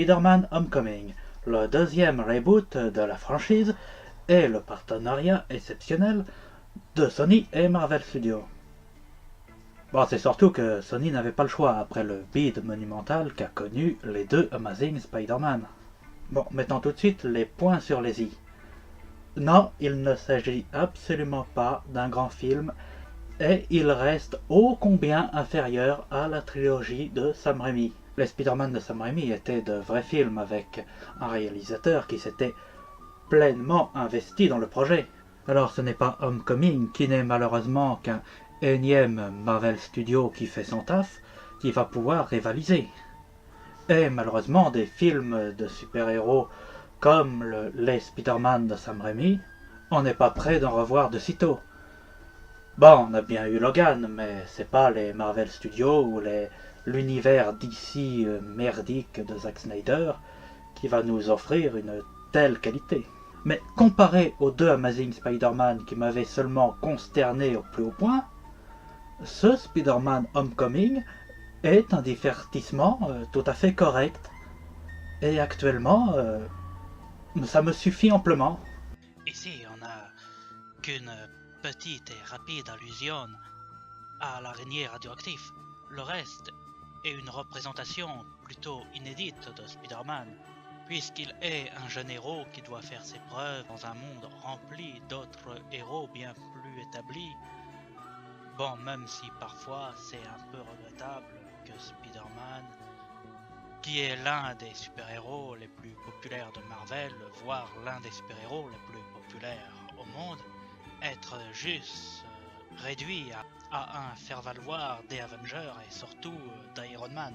Spider-Man Homecoming, le deuxième reboot de la franchise et le partenariat exceptionnel de Sony et Marvel Studios. Bon, c'est surtout que Sony n'avait pas le choix après le bid monumental qu'a connu les deux Amazing Spider-Man. Bon, mettons tout de suite les points sur les i. Non, il ne s'agit absolument pas d'un grand film et il reste ô combien inférieur à la trilogie de Sam Raimi. Les Spider-Man de Sam Raimi étaient de vrais films avec un réalisateur qui s'était pleinement investi dans le projet. Alors ce n'est pas Homecoming qui n'est malheureusement qu'un énième Marvel Studio qui fait son taf qui va pouvoir rivaliser. Et malheureusement des films de super-héros comme les Spider-Man de Sam Raimi, on n'est pas prêt d'en revoir de sitôt. Bon, on a bien eu Logan, mais c'est pas les Marvel Studios ou l'univers DC merdique de Zack Snyder qui va nous offrir une telle qualité. Mais comparé aux deux Amazing Spider-Man qui m'avaient seulement consterné au plus haut point, ce Spider-Man Homecoming est un divertissement tout à fait correct. Et actuellement, ça me suffit amplement. Ici, on n'a qu'une petite et rapide allusion à l'araignée radioactive. Le reste est une représentation plutôt inédite de Spider-Man, puisqu'il est un jeune héros qui doit faire ses preuves dans un monde rempli d'autres héros bien plus établis. Bon, même si parfois c'est un peu regrettable que Spider-Man, qui est l'un des super-héros les plus populaires de Marvel, voire l'un des super-héros les plus populaires au monde, être juste réduit à un faire-valoir des Avengers et surtout d'Iron Man.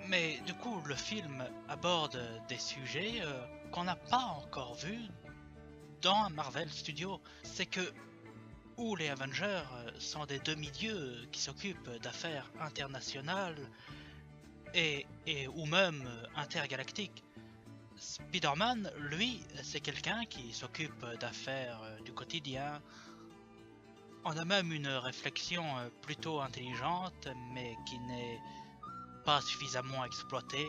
Mais du coup, le film aborde des sujets qu'on n'a pas encore vus dans Marvel Studios. C'est que où les Avengers sont des demi-dieux qui s'occupent d'affaires internationales et ou même intergalactiques, Spider-Man, lui, c'est quelqu'un qui s'occupe d'affaires du quotidien. On a même une réflexion plutôt intelligente, mais qui n'est pas suffisamment exploitée,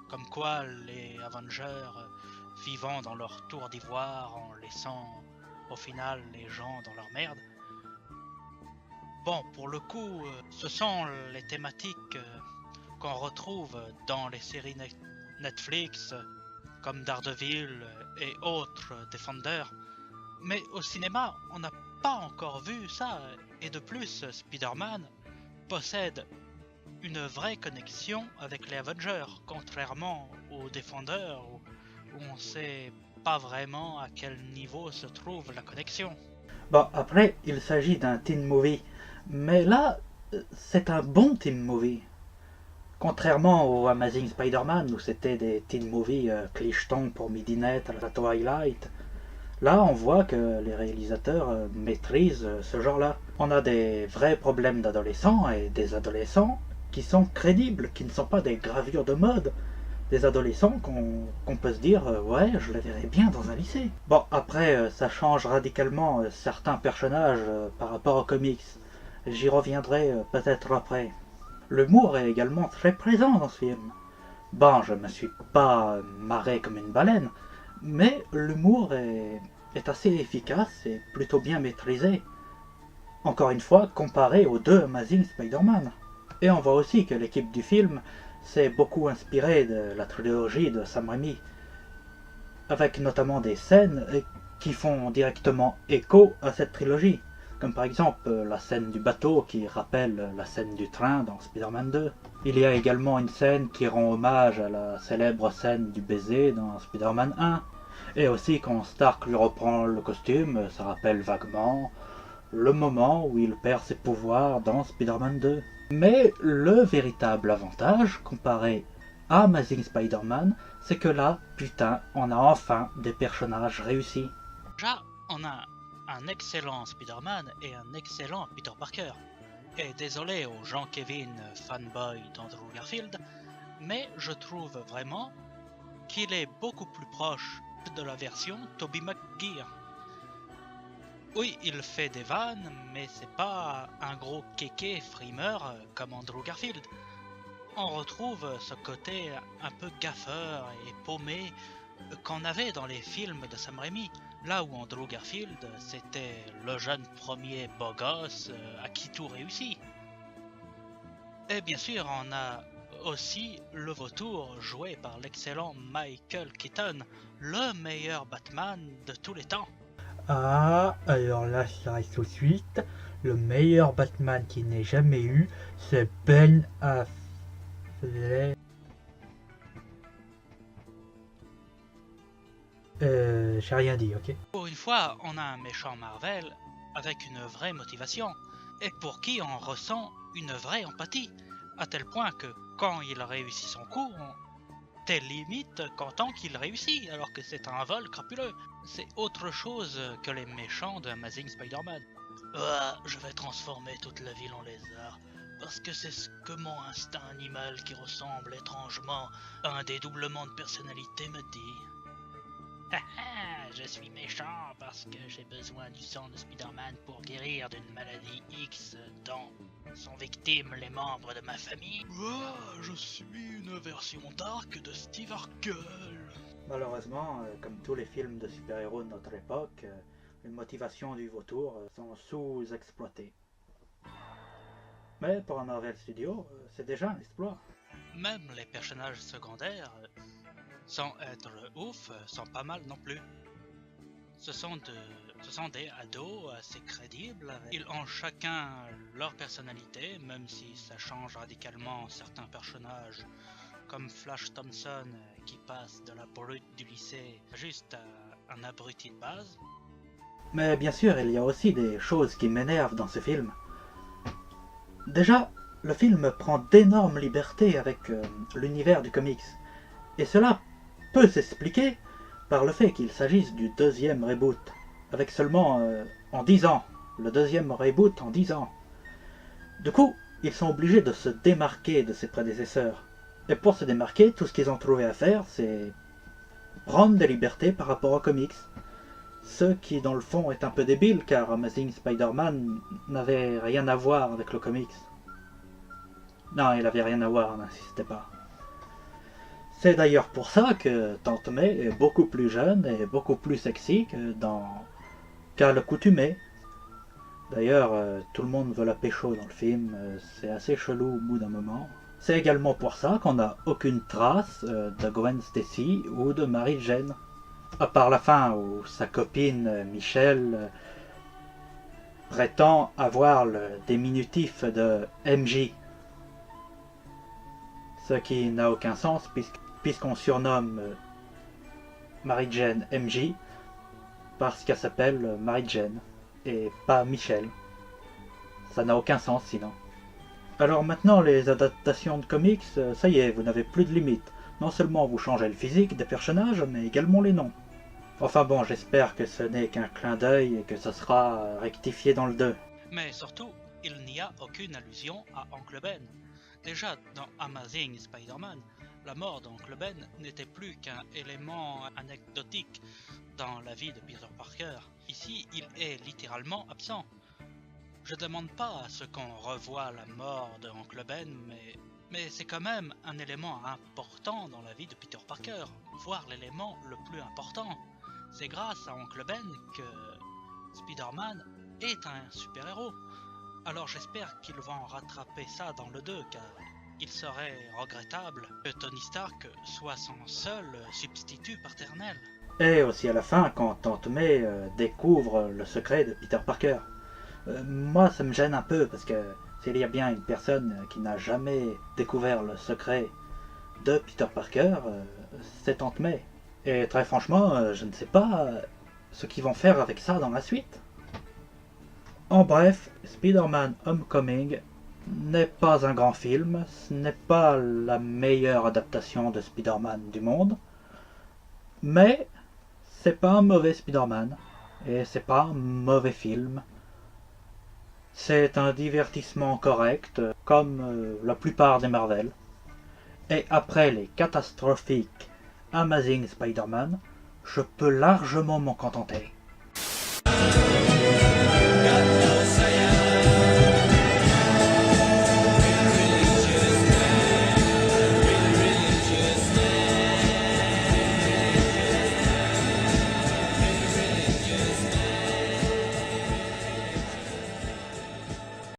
comme quoi les Avengers vivant dans leur tour d'ivoire en laissant au final les gens dans leur merde. Bon, pour le coup, ce sont les thématiques qu'on retrouve dans les séries Netflix comme Daredevil et autres Defenders. Mais au cinéma, on n'a pas encore vu ça. Et de plus, Spider-Man possède une vraie connexion avec les Avengers, contrairement aux Defenders où on sait pas vraiment à quel niveau se trouve la connexion. Bon, après, il s'agit d'un teen movie, mais là, c'est un bon teen movie. Contrairement au Amazing Spider-Man où c'était des teen movies clichetons pour midinette à la Twilight, là on voit que les réalisateurs maîtrisent ce genre-là. On a des vrais problèmes d'adolescents et des adolescents qui sont crédibles, qui ne sont pas des gravures de mode. Des adolescents qu'on peut se dire ouais, je les verrais bien dans un lycée. Bon, après ça change radicalement certains personnages par rapport aux comics. J'y reviendrai peut-être après. L'humour est également très présent dans ce film. Bon, je me suis pas marré comme une baleine, mais l'humour est assez efficace et plutôt bien maîtrisé. Encore une fois, comparé aux deux Amazing Spider-Man. Et on voit aussi que l'équipe du film s'est beaucoup inspirée de la trilogie de Sam Raimi, avec notamment des scènes qui font directement écho à cette trilogie. Comme par exemple la scène du bateau qui rappelle la scène du train dans Spider-Man 2. Il y a également une scène qui rend hommage à la célèbre scène du baiser dans Spider-Man 1. Et aussi quand Stark lui reprend le costume, ça rappelle vaguement le moment où il perd ses pouvoirs dans Spider-Man 2. Mais le véritable avantage, comparé à Amazing Spider-Man, c'est que là, putain, on a enfin des personnages réussis. Déjà, on a un excellent Spider-Man et un excellent Peter Parker. Et désolé aux Jean-Kevin fanboy d'Andrew Garfield, mais je trouve vraiment qu'il est beaucoup plus proche de la version Tobey Maguire. Oui, il fait des vannes, mais c'est pas un gros kéké frimeur comme Andrew Garfield. on retrouve ce côté un peu gaffeur et paumé qu'on avait dans les films de Sam Raimi. Là où Andrew Garfield, c'était le jeune premier beau gosse à qui tout réussit. Et bien sûr, on a aussi le vautour joué par l'excellent Michael Keaton, le meilleur Batman de tous les temps. Ah, alors là, ça reste tout de suite. Le meilleur Batman qui n'ait jamais eu, c'est Ben Affleck. J'ai rien dit, ok? Pour une fois, on a un méchant Marvel avec une vraie motivation, et pour qui on ressent une vraie empathie, à tel point que quand il réussit son coup, t'es limite content qu'il réussit, alors que c'est un vol crapuleux. C'est autre chose que les méchants de Amazing Spider-Man. Je vais transformer toute la ville en lézard, parce que c'est ce que mon instinct animal qui ressemble étrangement à un dédoublement de personnalité me dit. Je suis méchant parce que j'ai besoin du sang de Spider-Man pour guérir d'une maladie X dont sont victimes les membres de ma famille. Je suis une version dark de Steve Urkel. Malheureusement, comme tous les films de super-héros de notre époque, les motivations du vautour sont sous-exploitées. Mais pour un Marvel Studio, c'est déjà un exploit. Même les personnages secondaires, sans être ouf, sont pas mal non plus. Ce sont des ados assez crédibles. Ils ont chacun leur personnalité, même si ça change radicalement certains personnages, comme Flash Thompson qui passe de la brute du lycée juste à un abruti de base. Mais bien sûr, il y a aussi des choses qui m'énervent dans ce film. Déjà, le film prend d'énormes libertés avec l'univers du comics. Et cela peut s'expliquer par le fait qu'il s'agisse du deuxième reboot, avec seulement en 10 ans, le deuxième reboot en 10 ans. Du coup, ils sont obligés de se démarquer de ses prédécesseurs. Et pour se démarquer, tout ce qu'ils ont trouvé à faire, c'est prendre des libertés par rapport aux comics. Ce qui, dans le fond, est un peu débile, car Amazing Spider-Man n'avait rien à voir avec le comics. Non, il avait rien à voir, n'insistez pas. C'est d'ailleurs pour ça que Tante May est beaucoup plus jeune et beaucoup plus sexy qu'à l'accoutumée. D'ailleurs, tout le monde veut la pécho dans le film, c'est assez chelou au bout d'un moment. C'est également pour ça qu'on n'a aucune trace de Gwen Stacy ou de Mary Jane. À part la fin où sa copine Michelle prétend avoir le diminutif de MJ. Ce qui n'a aucun sens puisqu'on surnomme Mary Jane MJ parce qu'elle s'appelle Mary Jane et pas Michelle. Ça n'a aucun sens sinon. Alors maintenant les adaptations de comics, ça y est, vous n'avez plus de limites. Non seulement vous changez le physique des personnages, mais également les noms. Enfin bon, j'espère que ce n'est qu'un clin d'œil et que ça sera rectifié dans le 2. Mais surtout, il n'y a aucune allusion à Oncle Ben. Déjà, dans Amazing Spider-Man, la mort d'Oncle Ben n'était plus qu'un élément anecdotique dans la vie de Peter Parker. Ici, il est littéralement absent. Je ne demande pas à ce qu'on revoie la mort de Oncle Ben, mais c'est quand même un élément important dans la vie de Peter Parker, voire l'élément le plus important. C'est grâce à Oncle Ben que Spider-Man est un super-héros. Alors j'espère qu'ils vont rattraper ça dans le 2, car il serait regrettable que Tony Stark soit son seul substitut paternel. Et aussi à la fin, quand Tante May découvre le secret de Peter Parker. Moi, ça me gêne un peu, parce que s'il y a bien une personne qui n'a jamais découvert le secret de Peter Parker, c'est Tante May. Et très franchement, je ne sais pas ce qu'ils vont faire avec ça dans la suite. En bref, Spider-Man Homecoming n'est pas un grand film, ce n'est pas la meilleure adaptation de Spider-Man du monde, mais c'est pas un mauvais Spider-Man, et c'est pas un mauvais film. C'est un divertissement correct, comme la plupart des Marvel. Et après les catastrophiques Amazing Spider-Man, je peux largement m'en contenter.